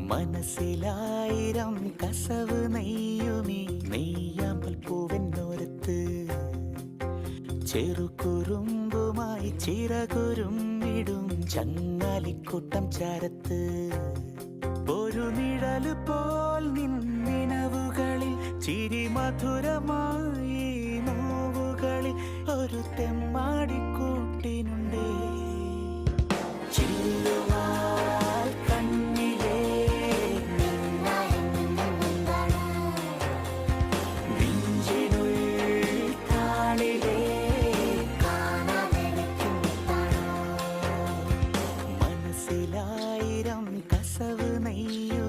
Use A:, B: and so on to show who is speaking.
A: മനസ്സിലായിരം കസവ് നെയ്യുമീ നെയ്യാമ്പൽ പൂവെന്നോരത്ത് ചെറുകുറുമ്പുമായി ചിറകുരുമ്മിടും ചങ്ങാലിക്കൂട്ടം ചാരത്ത് ഒരു നിഴല് പോൽ നിന്നിനവുകളിൽ ചിരി മധുരമായി നോവുകളിൽ ഒരു തെമ്മാടിക്കൂട്ടിനുണ്ടേ ചില്ലുവാൽ കണ്ണിലേ നെഞ്ചിനുള്ളിൽ താളിലേ മനസ്സിലായിരം കസവ് നെയ്യും